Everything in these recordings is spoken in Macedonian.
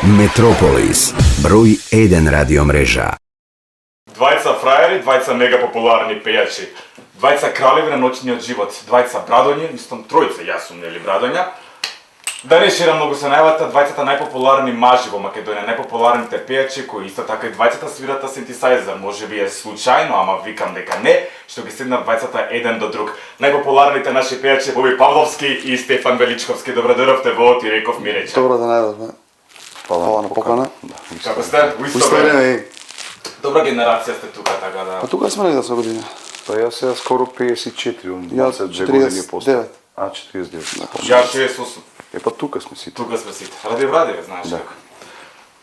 Метрополис, број 1 радиомрежа. Двајца фрајери, двајца мега популарни пејачи, двајца кралеви на ноќниот живот, двајца брадоња, мислам тројца, јас сум нели брадоња. Да не ширам многу се најавата, двајцата најпопуларни мажи во Македонија, најпопуларните пејачи кои исто така и двајцата свирата синтесајзер, можеби е случајно, ама викам дека не, што ги седнат двајцата еден до друг. Најпопуларните наши пејачи Боби Павловски и Стефан Величковски. Добро дојдовте во Ти реков ми рече. Добро да најдовме. Фала на покана. Како сте? Исто време. Добра генерација сте тука, така да. А тука сме негде со години. Па јас сега скоро 54, Ја 22 години после. 49. А, 49. Ја 68. Е, па тука сме сите. Тука сме сите. Ради, знаеш Да. како.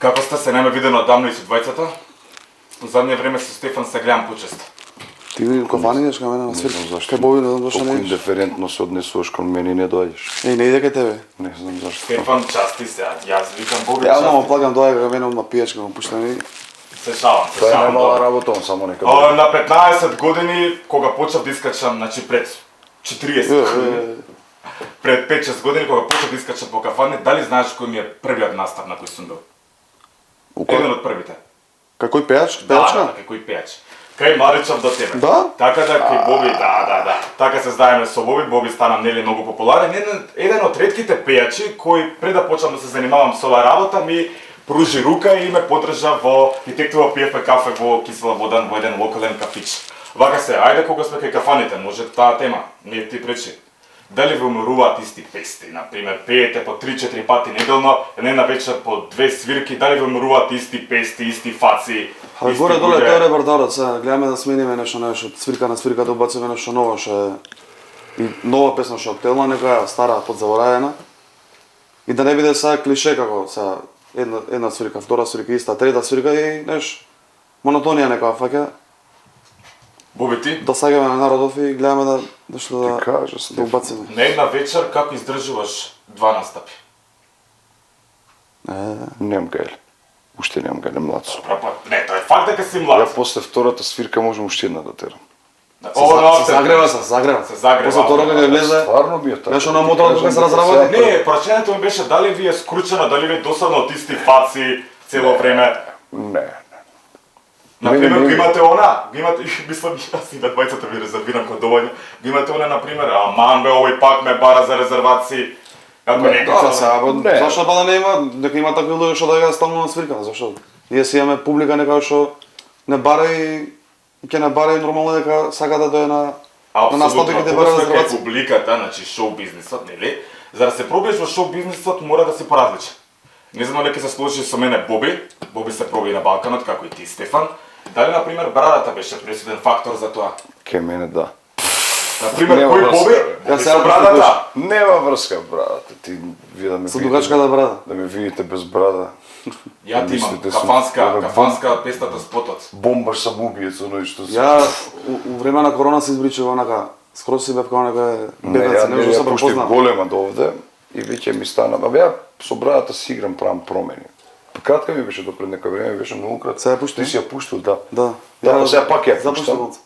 Како сте се нема видено одамно и со двајцата? Во задње време со Стефан се гледам почесто. Ти види кафани идеш кај мене на свирка. зашто. Кај Боби не знам зашто Толку не идеш. индиферентно се однесуваш кон мене и не доаѓаш. Не иде кај тебе. Не знам зашто. Стефан, части се, јас викам Боби Ја одма части. плагам доаѓа кај мене одма пијачка му пуштани. Се шалам, се Тоа е шалам. немала работа, он само нека. На 15 години, кога почнав да искачам, значи пред 40 години, пред 5-6 години, кога почнав да искачам по кафани, дали знаеш кој ми е првиот настап на кој сум бил? Еден од првите. Кај кој пејач? Да, Пејачка? кај пејач. Кај Маричов до тебе. Да? Така да кај Боби, да. Така се знаеме со Боби, Боби стана нели многу популарен. Еден од ретките пејачи кој пред да почнам да се занимавам со оваа работа ми пружи рука и ме подржа во и тектува пиевме кафе во Кисела водан во еден локален кафич. Вака се, ајде кога сме кај кафаните, може таа тема, не ти пречи. Дали ви уморуваат исти песни, например, пеете по 3-4 пати неделно, не на вечер по 2 свирки, дали ви уморуваат исти песни, исти фаци, А исти горе доле луѓе? тоа е репертарот, сега гледаме да смениме нешто од свирка на свирка да убациме нешто ново што е и нова песна што е актуелна, нека стара подзаборавена. И да не биде сега клише како сега една свирка, втора свирка иста, трета свирка и неш монотонија нека фаќа. Боби ти? Да сагаме на народов и гледаме да нешто да Ти кажа, да Стефан. убациме. На една вечер како издржуваш 2 настапи? Немам гајле. Уште немам гајле, млад сум. Не, тоа е факт дека си Ја млад. после втората свирка можам уште една да терам. Се загрева. Се загрева. После тоа кога влезе, Стварно би е така. Беше на мотора кога се разработи? Не, прашањето ми беше дали ви е скручено, дали ви е досадно од исти фаци цело време. Не. Например, Не. го имате она, го имате, мислам, јас и на двајцата ви резервирам кod доволно. Го имате она, например, аман бе, овој пак ме бара за резервации. Како Не, некој Да, сега, Не. зашто па да не има, дека има такви луѓе што доаѓаат стално на свирка, зашто? Ние си имаме публика нека што не бара и ќе не бара и нормално дека сака да дојде на настапи Апсолутно, ќе кога бара сме кај резервација. публиката, значи шоу бизнисот, нели? За да се пробиеш во шоу бизнисот мора да си поразличен. Не знам дали ќе се сложи со мене Боби. Боби се проби на Балканот, како и ти, Стефан. Дали, например, брадата беше пресуден фактор за тоа? Ке мене да. Например, Нема кој врска, Боби? бе. Боби Ја сега со брадата. Нема врска, брате. Ти вие да ме Со видите- дугачката брада. Да ме видите без брада. Ја ти имам, Мислите, сум кафанска пестата спотот. Бомбаш самоубиец, оној што се. Ја у време на корона се избричува онака, скоро си бев како нека Не, бебец, ја не може да се пуштив препозна. голема до овде и веќе ми стана. Абе ја со брадата си играм, правам промени. Кратка ми беше до пред некој време, беше многу кратка. Сега ја пушти? Ти си ја пуштил, да. Да. Да, па сега пак ја запуштам. пуштам.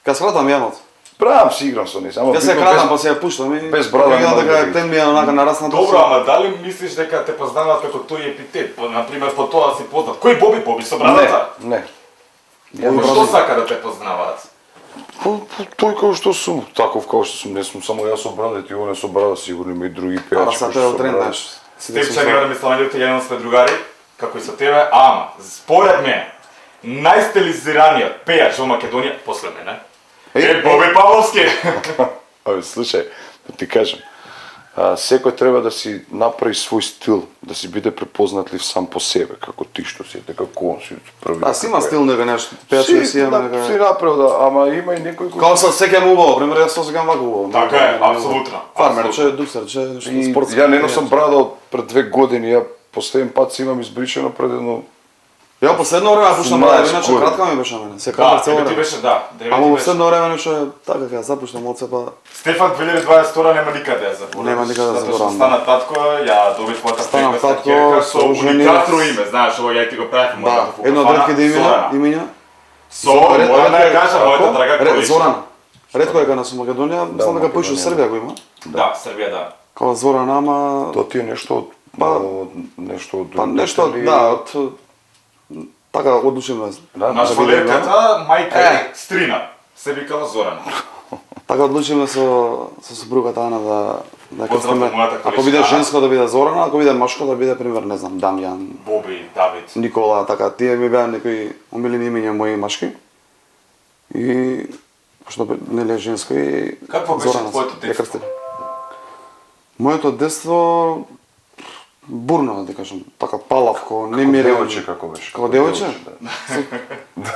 Кога свратам јамот. Правам си играм со неј, само Ја се битно крадам, без- па се ја пуштам и без брада кога нема видам да дека види. тен ми е онака нараснато. Добро, ама дали мислиш дека те познаваат како тој епитет? Например, по тоа си познат. Кој Боби? Боби со брадата? Не. По што сака да те познаваат? Тој како што сум, таков како што сум, не сум само јас со брада, ти оне со брада, сигурно има и други пејачи. Ара сега тоа е тренд, знаеш. Степче нема да ми станалите еден сме другари, како и со тебе, ама, според мене, најстилизираниот пејач во Македонија, после мене, е Боби Павловски. Абе, слушај, да ти кажам, секој треба да си направи свој стил, да си биде препознатлив сам по себе, како ти што си, како он си први. А си има стил нека нешто, Си, пејачи си има да, си нека. направил, да, ама има и некој кој... Као се сеќам убаво, пример јас се сеќам вака убаво. Така е, апсолутно. Фармерче, дусерче, нешто И спортско. ја не носам брада од пред 2 години, ја последен пат си имам избричено пред едно... Ја последно време пуштам брада, 18 иначе години. кратка ми беше мене. Се Да, кратка цело тебе ти време. беше, да. тебе Ама ти во беше. последно време нешто е така ќе ја запуштам од се па. Стефан 2022 нема никаде да заборам. Нема никаде да Затоа што заборам, стана татко, ја добив мојата Стана прекрасна татко, ќерка со со жени. уникатно име, знаеш, ово ја ти го правев Да, едно од ретките имиња. Со, моја да ја кажа, мојата драга количка. Зоран. Ретко е кога со Македонија, мислам дека поише Македонија. Србија го има. Да, Србија да. Као Зоран, ама Тоа ти е нешто од нешто од Па нешто, родители? да, од така одлучивме. Да, Наш да бидеме, волерката, мајка е Стрина, се викала Зорана. Така одлучивме со супругата Ана да Поздравам крстиме. мојата Ако колешка биде Ана. женско да биде Зорана, ако биде машко да биде пример, не знам, Дамјан, Боби, Давид. Никола, така, тие ми беа некои омилени имиња мои машки. И пошто нели е женско и Какво беше Зорана твоето ја детство? крстиме. Моето детство бурно, да ти кажам, така палавко, немирен. Девојче како беше? Како девојче?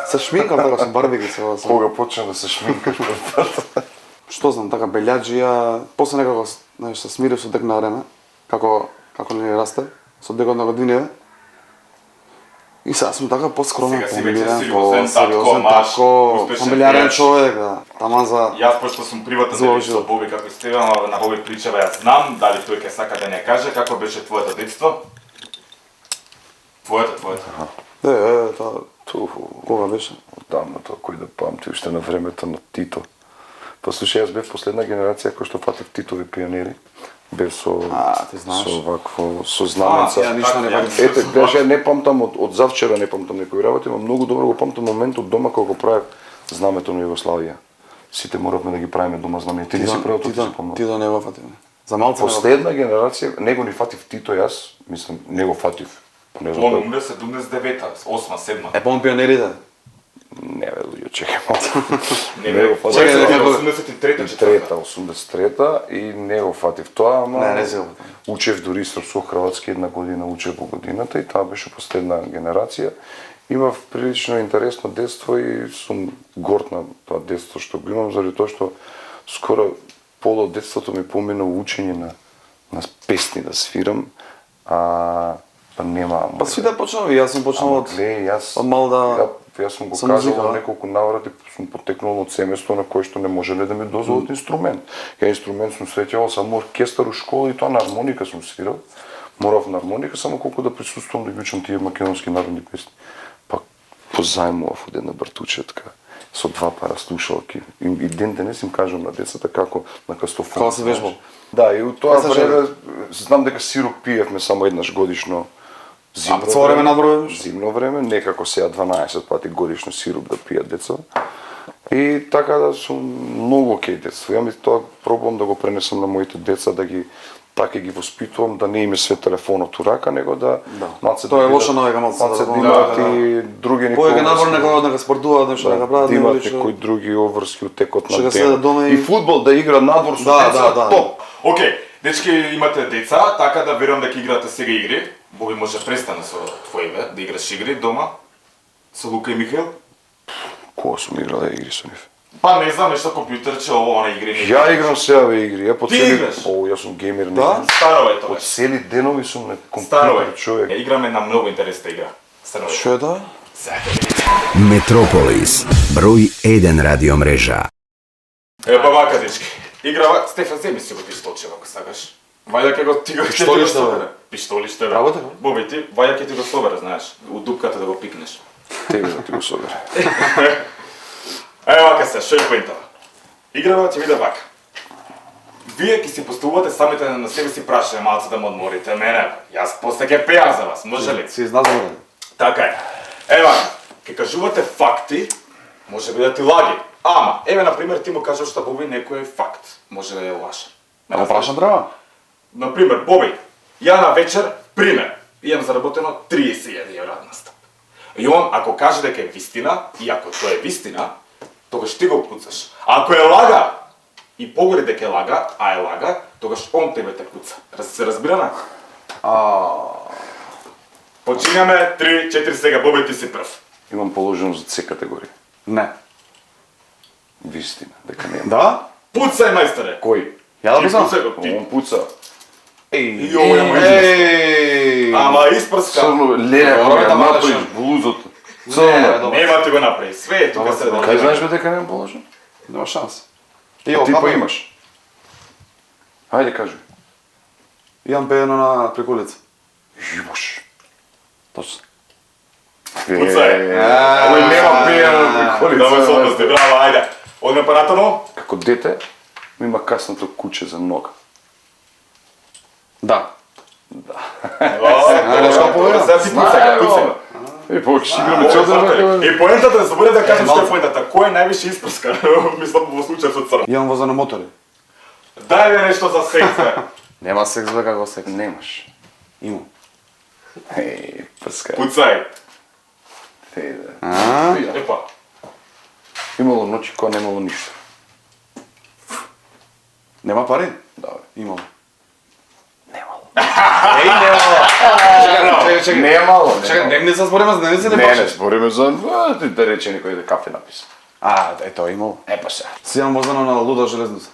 Се шминкав така со барбиги се. Кога почна да се шминкаш прв пат? Што знам, така белјаджија, после некако знаеш се смирив со тек на време, како не расте, со текот на годиниве. И сега сум така поскромен, Сега си веќе помирен, сериозен сериозен татко, маш, татко, успешен фамилиарен пејач. човек, да. Таман за Јас пошто сум приватен За овој дели со живот. Боби како и Стеван, ама на Боби причава ја знам, дали тој ќе сака да не каже како беше твоето детство? Твоето. тоа Туху, кога беше? одамна тоа кој да памти уште на времето на Тито. Па слушај, јас бев последна генерација кој што фатев Титови пионери. Бев со ти знаеш. со вакво со знаменца. ја ништо не памтам. Ете, даже не памтам од завчера не памтам некои работи, но многу добро го памтам моментот дома кога го правев знамето на Југославија. Сите моравме да ги правиме дома знамето. Ти не си правил тоа, ти си помнал. Ти да не го фатиме. За малце не го Последна генерација, него ни фатив Тито јас, мислам, него фатив. Не знам Он кој. умре 79-та, 8-та, 7-та. Е, пон пионерите. Не бе, луѓе, чекај малку. Не него бе, фатив. Чекај, чекај, како- 83-та, 83-та, 83-та и не го фатив тоа, ама Не си го фатив. учев дури српско-хрватски една година, учев во годината и таа беше последна генерација. Имав прилично интересно детство и сум горд на тоа детство што го имам, заради тоа што скоро поло од детството ми помина учење на песни да свирам, па нема. Па сви да почнав, и јас сум почнал од Гле, јас од мал да јас сум го со кажал музика, во неколку наврати, сум потекнал од семејство на кое што не можеле да ми дозволат инструмент. Ја инструмент сум среќавал само оркестар у школа и тоа на армоника сум свирал. Морав на армоника само колку да присуствувам да ги учам тие македонски народни песни. Па позајмував од една братучетка со 2 пара слушалки. И ден денес им кажам на децата како на кастофон. Како се вежбал. Да, и у тоа Па се време знам дека сироп пиевме само еднаш годишно. А цело време набројуваш? Зимно време, некако сега 12 пати годишно сироп да пијат деца. И така да сум многу окей детство. Ја ми тоа пробувам да го пренесам на моите деца, да ги така ги воспитувам, да не име све телефонот у рака, него да малце Тоа е бидат- лоша навика, малце малце да да го- имаат да, и други Повеќе набор обврски. него да спортуваат, нешто да прават, да него имаат лично. некои други обврски у текот Што на да седат дома ден. и- И фудбал да игра надвор со Да, деца, да. топ. Океј, дечки имате деца, така да верувам дека играте сега игри. Боби може престане со твоиве да играш игри дома со Лука и Михаил. Кога сум играл игри со нив? Па не знам нешто компјутерче, ово она игри. не Ја играм сега бе игри, ја по Ти цели... играш? О, јас сум геймер. Да? Старо е тоа. По цели денови сум на Старо компјутер е. човек. Играме на многу интересна игра. Старо е. Што е тоа? Сега ќе видите. Метрополис, број 1 радиомрежа. Па вака дечки. Играва Стефан, земи си го пиштолче ако сакаш. Вајда ќе го ти го Пиштолиште, бе. Пиштолиште бе. Работи, бе. Боби ти, вајда ќе ти го собере, знаеш, у дупката да го пикнеш. Тебе да ти го собере. Вака се, шо е поентава. Играва ќе биде вака. Вие ќе си поставувате самите на себе си прашање малце да ме одморите мене. Јас после ќе пеам за вас, може ли? Си изназорен. Така е. Ќе кажувате факти, може би да ти лаги. Ама, на пример, ти му кажеш што Боби некој факт. Може да е лаш. Ама прашам треба? Например, Боби, ја на вечер, пример, имам заработено 30.000 евра настап. И он, ако каже дека е вистина, и ако тоа е вистина, тогаш ти го пуцаш. А ако е лага, и погори дека е лага, а е лага, тогаш он тебе те пуца. Се разбираме? Починаме 3-4 сега, Боби, ти си прв. Имам положено за се категорија. Не. Вистина, дека нема. Да? Пуцај, мајсторе! Кој? Ја да Ти пуцам? пуцај го, ти. Он пуца. И ово ја мој Еј! Ама испрска. Црно леја, Добро, ја да направиш мрдаш. блузото. Не, Црно. добро. Нема ти го направи. Све е тука се Кај знаеш бе дека немам положено? Нема шанс. Ти па имаш. Хајде кажи. Имам пеено на приколица. Имаш. Точно. Пуцај. Кој нема пеено на Да ме приколица. сопасти, браво, ајде. Одме па натаму. Како дете, ми има касното куче за нога. Да. Нешто повеќе. Сега ти пуцај, пуцај. Повеќе си играме цел ден. И поентата, не заборавам да кажам што е поентата. Кој е највише испрска? Мислам во случајот со црно. Имам возено мотори. Дај ми нешто за секс, бе. Нема секс бе како секс. Немаш. Имам. Еј, прскај. Пуцај. Епа. Имало ноќи кога немало ништо. Нема пари? Да, бе. Имам. Еј, нема. Чекај. Немало. Чекај, не се збориме за дневници или Не, баш? не збориме за да рече некој да кафе написа. Ето имало. Епа се. Си имам возено на луда железница.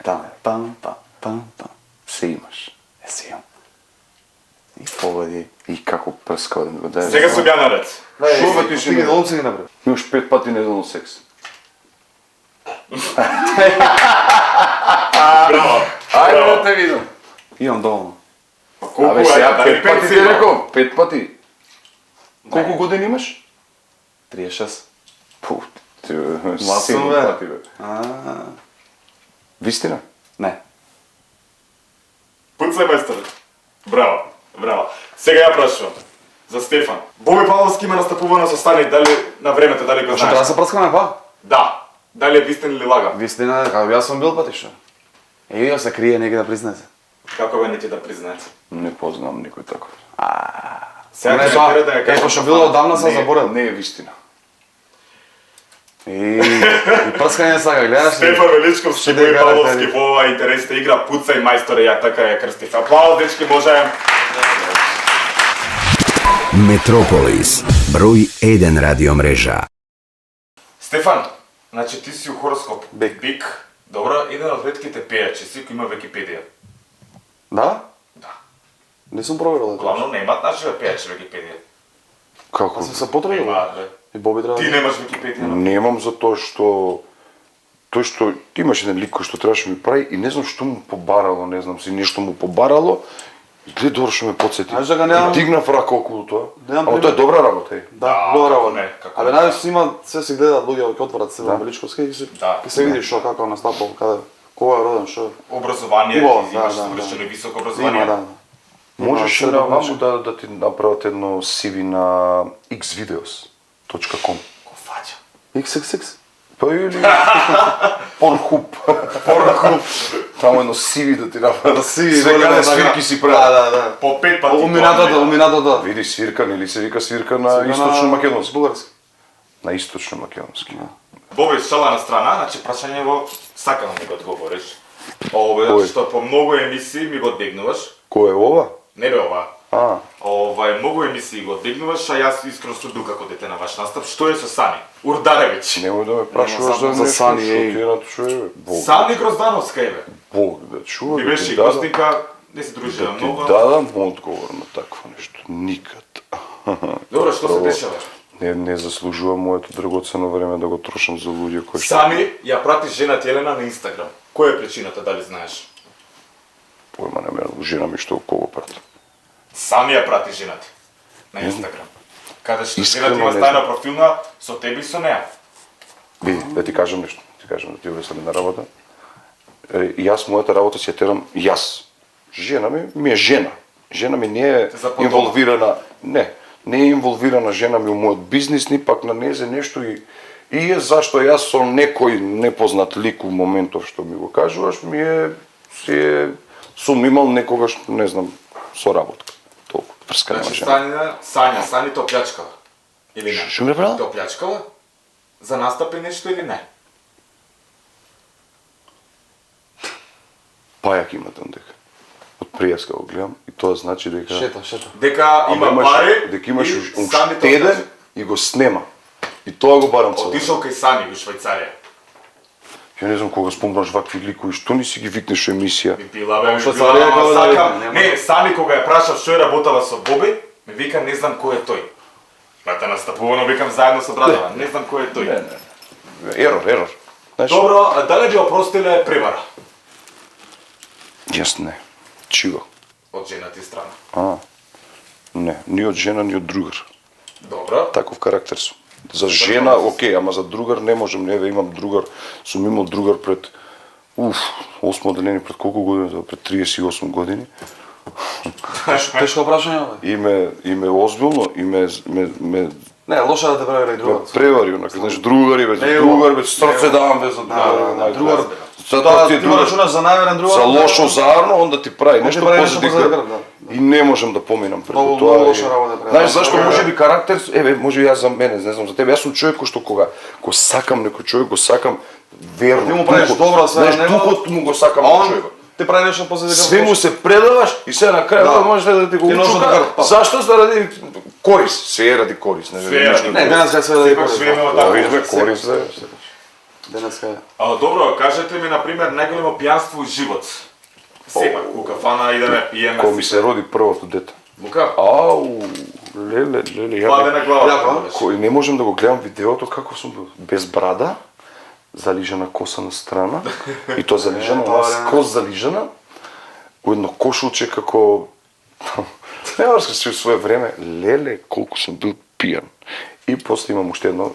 Там. Се имаш. Си имам. И погоди. И како прскава да ми го даде. Сега сум ја наред. Шо бе ти си Стиги не? долом си ги направи. Имаш 5 пати неделно секс. Браво. Ајде да те видам. Имам доволно. Колку Абе е? сега Дали 5 пати ти има? реков, 5 пати. Колку години имаш? 36. Пу, ти Маса, 7 бе. пати бе. Вистина? Не. Пуцај, мајсторе. Браво, браво. Сега ја прашувам. За Стефан. Боби Павловски има настапувано со Стани, дали на времето, дали го Што треба да знаеш? се прскаме па? Да. Дали е вистин или лага? Вистина, како јас сум бил пати што. Ја се крие неки да признае. Како бе не ти да признаеш? Не познавам никој таков. Сега Не, ќе па, треба да ја кажам. што било одамна се заборел. Не е вистина. И прскање сака, гледаш ли? Стефан Величковски, Ще Боби да Павловски гарантери. во оваа интересна игра Пуцај мајсторе, ја така ја крстив. Аплауз, дечки, можеме. Метрополис, број 1 радиомрежа. Стефан, значи ти си у хороскоп Бик. Бик. Добро, еден од ретките пејачи, си кој има Википедија. Да? Да. Не сум проверил тоа. Главно немаат наши пејачи Википедија. Како? Аз се потребил. Немаат, бе. И Боби треба. Ти немаш Википедија. но? Немам затоа што тој што ти имаш еден лик кој што требаше ми прави и не знам што му побарало, не знам си нешто му побарало. Гледа добро што ме потсети. Знаеш дека немам- И дигнав рака околу тоа. Немам Ама тоа е пример. добра работа е. Да, Да, добра како работа. не, како Абе, не. највеќе има се се гледаат луѓе ќе отворат се Да. во Величковски и се Да. ќе се види што како настапал, каде кога е роден, што е. Образование, Убаво, ти имаш да, да, совршено високо Има, образование. да. Можеш Има на средно ваму да ти направат едно CV на xvideos.com. Ко фаќа. XXX. Па или Pornhub. Таму едно CV да ти направат. Да си Сега голема на свирки награда. си прават. Да. По 5 пати. Уминатото. Види свирка, или се вика свирка на источно македонски. Бугарски. На источно македонски. Боби, шала на страна, значи прашање во сакам да ми го одговориш. Ова, Кој? што по многу емисии ми го дегнуваш. Кој е ова? Не бе ова. А, Многу емисии го дегнуваш, а јас искрено судил како дете на ваш настап. Што е со Сани? Урдаревич. немој да ме прашуваш за Нема за нешто, Сани, што еј. ти е на тоа е, Бог. Сани Гроздановска е бе. Бог да чува. Ми да беше ти и дадам- гостника, не се дружија Да ти многу. дадам одговор на такво нешто. Никад. Добро, што се Право, дешава? Не заслужува моето драгоцено време да го трошам за луѓе кои што... Сани ја прати жена Елена на Инстаграм. Која е причината, дали знаеш? Појма не ме жена ми што кого прати. Сами ја прати жената на Инстаграм. Каде што Искрено жената има не стајна профилна со тебе и со неа. Види, да ти кажам нешто. Ти кажам да ти обяснам една работа. Јас мојата работа си ја терам јас. Жена ми е жена. Жена ми не е За подома. инволвирана. Не е инволвирана жена ми у мојот бизнис, ни пак на незе нешто и е зашто јас со некој непознат лик у моментов што ми го кажуваш, сум имал некогаш, не знам, соработка. Толку прскана Значи жена. Сани то плячкала. Или не? Што ми направила? То плячкала? За настапи нешто или не? Пајак има там дека. Од пријаска го гледам и тоа значи дека Шета. Дека има пари. дека имаш и Сани то уштеден плячка. и го снема. И тоа го барам цело. Отишол кај Сани во Швајцарија. Ја не знам кога спомнаш вакви ликови, што не си ги викнеш у емисија? Би била бе, Што би била, Сани ама како да сакам. викне, нема. Не, Сани кога ја прашав што е работела со Боби, ми вика не знам кој е тој. Бата настапувано викам заедно со Брадова, не знам кој е тој. Ерор. Знаеш, Добро, а дали би опростиле превара јас не. Чиго? од жената и страна? Не, ни од жена, ни од другар. Добро. Таков карактер сум. За жена, окей, ама за другар не можем. Еве имам другар, сум имал другар пред 8 одделение пред колку години? Пред 38 години. Тешко прашање, бе. И ме озбилно, и ме Не, лошо да те превари другот. превари, онака, знаеш, другари, бе, другар, бе, срце давам, бе, за Другар. Затоа ти Ти го рачунаш за најверен другар. за лошо заарно, онда ти прави нешто прави после нешто ти позади кажа, грб, да. и не можам да поминам преку Многу тоа. лоша работа прави. Знаеш зашто Да. може би карактер, може јас за мене, не знам за тебе, јас сум човек кој што кога го сакам некој човек, го сакам верно. Ти му правиш духот. добро, све на Знаеш, него, духот му го сакам А на он човекот. ти прави нешто позади грб. Све му се предаваш и се на крај Да. може да ти го Ти ножот на учука. грб, па. Зашто? Заради корис, се е ради корис, не Све е нешто ради Не, друго. денес се да Секој живееме од Да, така. видиме корис да е. Денеска е. Добро, кажете ми, например, најголемо пијанство у живот. Сепак, у кафана идеме, пиеме. Кога ми се роди првото дете. Лука, Ау, леле, паде на главата. Јако? бидеш. Кој не можам да го гледам видеото како сум бил без брада, залижана коса на страна и тоа залижана, тоа е. скроз залижана, у едно кошулче како не врска се у свое време, леле колку сум бил пијан. И после имам уште едно,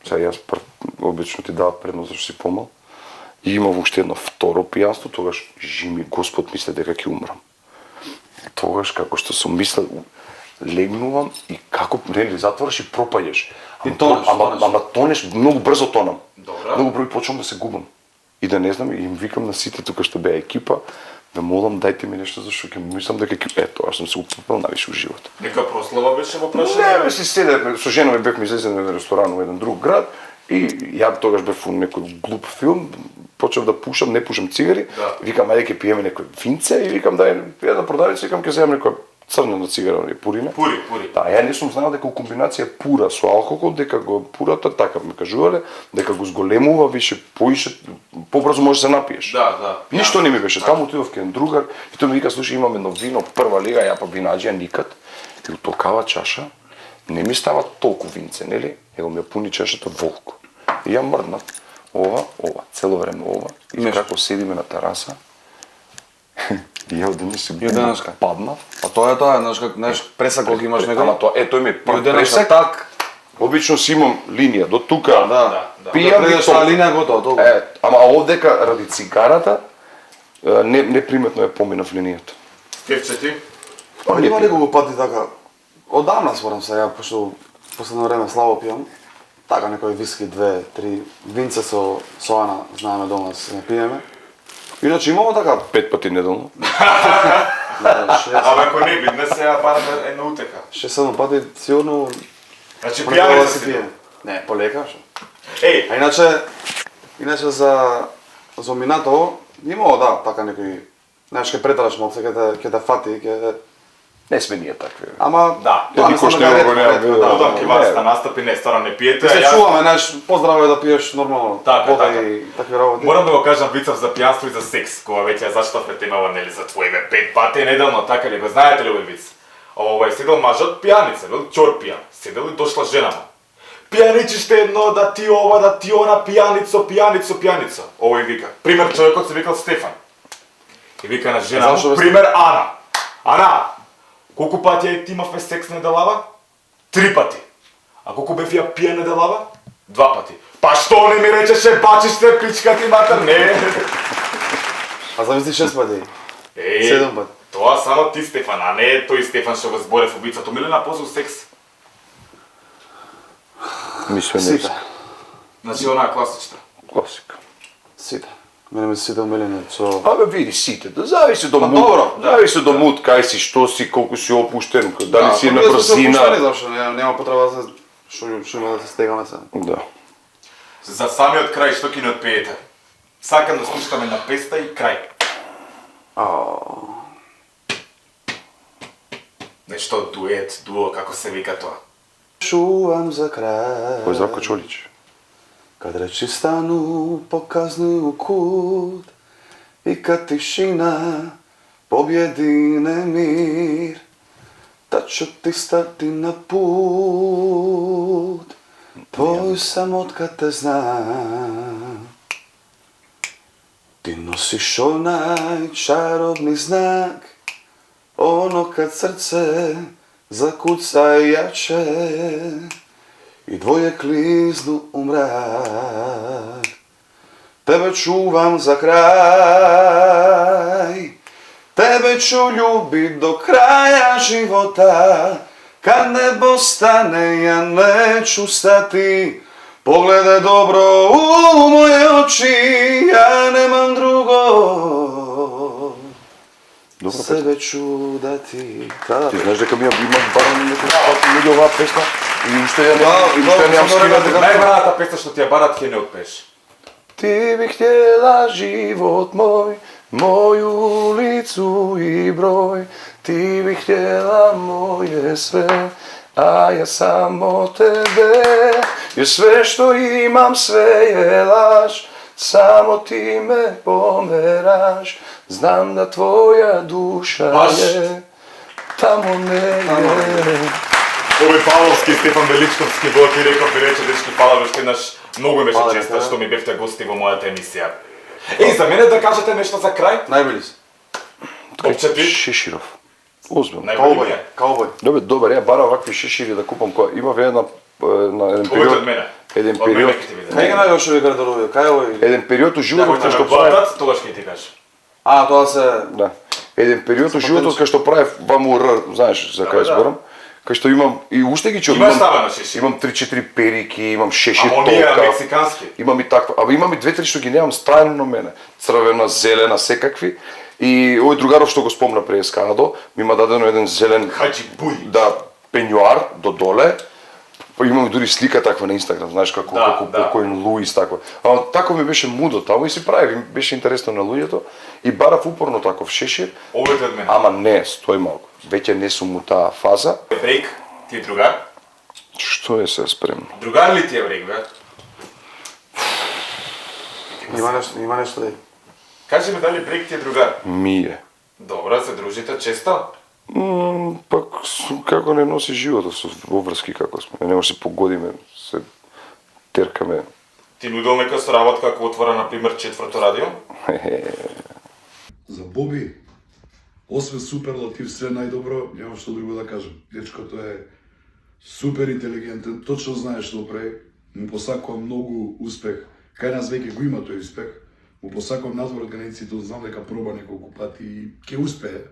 сега јас обично ти дават предност зашто си помал, и имам уште едно второ пијанство, тогаш жими Господ мисле дека ќе умрам. Тогаш како што сум мислел, легнувам и како нели затвораш и пропаѓаш. И тонеш, ама тонеш, многу брзо тонам. Добра. Многу брzo почнам да се губам. И да не знам, и им викам на сите тука што беа екипа, да молам дайте ми нешто зашто ќе мислам дека ќе тоа сум се упипал навише у живот. Нека прослава беше во Не, прашање. бе, си седе, со жена ми бевме излезени на ресторан во еден друг град и ја тогаш бев у некој глуп филм, почнав да пушам, не пушам цигари, Да. викам ајде ќе пиеме некој винце и викам дај една продавница, викам ќе земам некоја црнена цигара, пурина. Пури, пури. Да, ја не сум знаел дека у комбинација пура со алкохол, дека го пурата, така ми кажувале, дека го зголемува, више поише, побрзо можеш да се напиеш. Да. Ништо не ми беше, таму отидов кај еден другар и тој ми вика, слушај, имам едно вино, прва лига, ја па винаџија никад. И у толкава чаша не ми става толку винце, нели? Его ми ја пуни чашата волко. И ја мрднав ова, цело време ова. И како седиме на тераса, и ја оден си денеска. паднав. Па тоа е тоа, знаеш, пресак кога имаш некој. Ама тоа, тој ми е И денеска пресек. так. Обично си имам линија до тука. Да. Пијам Да и предеш таа толку. линија готово, толку. Ама овдека ради цигарата неприметно ја поминав линијата. Стефче ти? Па има неколку пати така. Одамна спорам се, ја пошто последно време слабо пијам. Така некој виски, 2-3 винце со Ана, знаеме дома да се не пиеме. Иначе имамо така, 5 пати неделно. 6 Абе, ако не бидне сега бараме една утеха. 6-7 пати сигурно Значи понекогаш пијани да да се си пие. бил. Не, полека шо. Еј, А иначе за минато имало да, така некој знаеш ке претраш малце, ќе те фати, ќе Не сме ние такви. ама Да. тоа не Никош само не дека го е нема ретко, било. да. одам ке не. вас на настапи, не, стварно не пиете. Се а јас- чуваме, знаеш, поздраво е да пиеш нормално Така, вода така. и такви работи. Морам да го кажам вицав за пијанство и за секс, кога веќе ја зачитавме темава, нели, за твоите 5 пати неделно, така ли го знаете ли овој виц? Седел мажот пијаница, бил чор пијан, седел и дошла жена му. Пијаничиште едно, да ти ова, да ти она, пијаницо. Овој вика. Пример, човекот се викал Стефан. И вика на жена Зашо му, бе пример Ана. Ана, колку пати ја имавме секс неделава? 3 пати. А колку бев ја пијан неделава? 2 пати. Па што не ми речеше бачиште, пичка ти матер, не. А замисли 6 пати. Еј, 7 пати. Тоа само ти Стефан, а не тој Стефан што го зборев убицата. Милена позу секс. Мисле не Сите. Значи онаа класична. класика. Сите. Мене ми се сите умилени со Абе види сите, да зависи до Па мут. добро, Зависи до мут, кај си, што си, колку си опуштен, дали си на ние сме се опуштени, брзина. зашто нема потреба да се што има да се стегаме се. Да. За самиот крај што ќе ни отпеете? Сакам да слушаме на песна и крај. Нешто дует, дуо, како се вика тоа. Шувам за крај. Кој Здравко Чолич? Kad reči stanu pokazni u kut I kad tišina pobjedi nemir Tad ću ti stati na put Tvoj sam od kad te znam Ti nosiš onaj čarobni znak Ono kad srce zakuca jače I dvoje kliznu u mrak Тебе чувам за крај, тебе ću ljubit do kraja života, kad nebo stane ja neću stati, pogledaj dobro u moje oči, ja nemam drugo, Добра песна. sebe ću dati. Ти знаеш дека ми има барано некои луѓе оваа песна и уште ја Да, немам да, скина. да. Најбраната песна што ти ја барат ќе не отпееш. Ти би хтела живот мој, моју улицу и број, ти би хтела моје све, а ја само тебе. И све што имам, све е лаж, само ти ме помераш. Знам да твоја душа Баш. е тамо негде. Овој Павловски и Стефан Величковски во ти реков и рече дечки фала ве еднаш многу ми беше Фала, честа да. што ми бевте гости во мојата емисија. За мене да кажете нешто за крај? Најбили си. Опчети? Шеширов. Озбилно. Најболи ми Каубој, е. каубој. Добар, ја бара вакви шешири да купам која има една на еден Овој период. од мене. Еден Од мене период. ќе ти биде. Не ги најгаш овие гардероби, кај овој? Еден период у животот Ако кај ќе што ме правев. платат, тогаш ќе ти кажам. А, тоа се... Да. Еден период у животот кај што правев ВМР, знаеш за кај да. зборам. Кај што имам и уште ги чувам. Имаш ставено шешир? Имам 3-4 перики, имам шешир Ама оние толка. мексикански. Имам и таква, абе имам и 2-3 што ги немам стајно на мене. Црвена, зелена, секакви. И овој другаров што го спомна пред Скадо, ми има дадено еден зелен Хаджи Буј. да пенјуар до доле. Па имам дури слика таква на Инстаграм, знаеш како Да, како да. покоен Луис таква. Ама тако ми беше мудо таму и си прави, беше интересно на луѓето и барав упорно таков шешир, Овој од мене. ама не, стој малку. Веќе не сум у таа фаза. Брейк, ти е другар? Што е се спремно? Другар ли ти е брейк, бе? Има нешто да. Кажи ми дали брейк ти е другар? Ми е. Добро, се дружите често? Пак како не носи животот со обврски како сме. Не може се погодиме, се теркаме. Ти нудил нека соработка ако отвора, например, четврто радио? За Боби, освен суперлатив, све најдобро, нема што друго да кажам. Дечкото е супер интелигентен, точно знае што прави, му посакувам многу успех. Кај нас веќе го има тој успех. Му посакувам надвор од границите, знам дека проба неколку пати и ќе успее.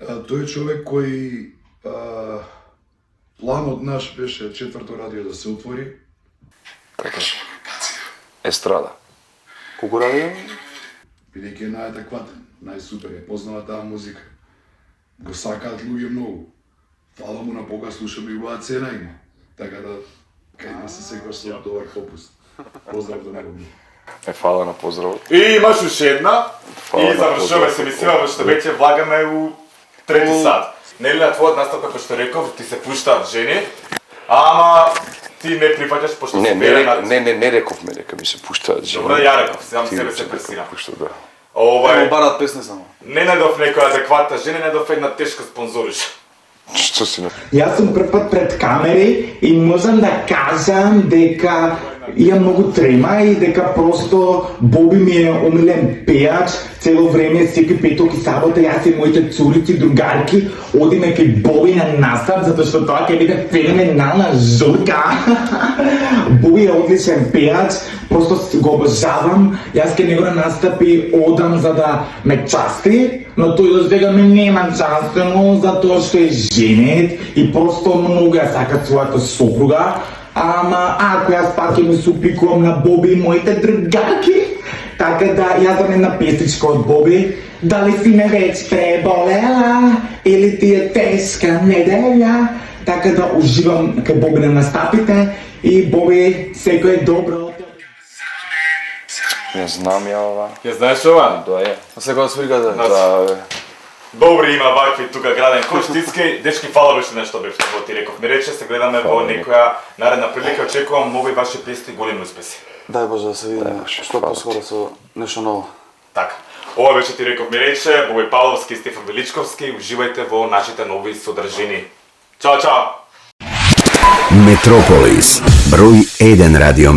Тој е човек кој планот наш беше четврто радио да се отвори. Така. Естрада. Колку радио? Бидејќи е најадекватен, најсупер е, познава таа музика. Го сакаат луѓе многу. Фала му на Бога, слушам и убава цена има. Така да, кај нас се секогаш со добар попуст. Поздрав до него. Фала на поздравот. И имаш уште една. Фала И на завршуваме поздрав. се мислима, што веќе влагаме у трети сат. Нели на твојот настап, како што реков, ти се пуштаат жени, ама ти не прифаќаш пошто Не, си не, верен. не рековме дека ми се пуштаат жени. Добро, ја реков, сам Ти себе рече се дека пресирам. пушта, да. Му Ова барат песни само. не најдов некоја адекватна жена, најдов една тешка спонзориша. Што си на... Јас сум прв пат пред камери и можам да кажам дека имам многу трема и дека просто Боби ми е омилен пејач. Цело време, секој петок и сабота, јас и моите цурици, другарки, одиме кај Боби на настап, затоа што тоа ќе биде феноменална журка. Боби е одличен пејач, просто го обожавам. Јас кај него на настапи одам за да ме части, но тој до сега ме нема частено, затоа што е женет и просто многу ја сака својата сопруга. Ама ако јас пак ќе ми се упикувам на Боби и моите другарки, така да јас дам една песничка од Боби. Дали си ме веќе преболела или ти е тешка неделја? Така да уживам кај Боби на настапите и Боби, секој добро. Не знам ја ова. Ја знаеш ова? Да е. А сега свиркате. Да, бе. Добри има вакви тука граден Коштицки. Дечки, фала беше нешто бевте во ти реков. Ми рече, се гледаме во некоја наредна прилика. Очекувам многу и ваши песни, големи успеси. Дај Боже да се видиме Боже, што фала поскоро со нешто ново. Така. Ова беше ти реков ми рече, Боби Павловски и Стефан Величковски. Уживајте во нашите нови содржини. Чао, чао! Метрополис, број 1 радио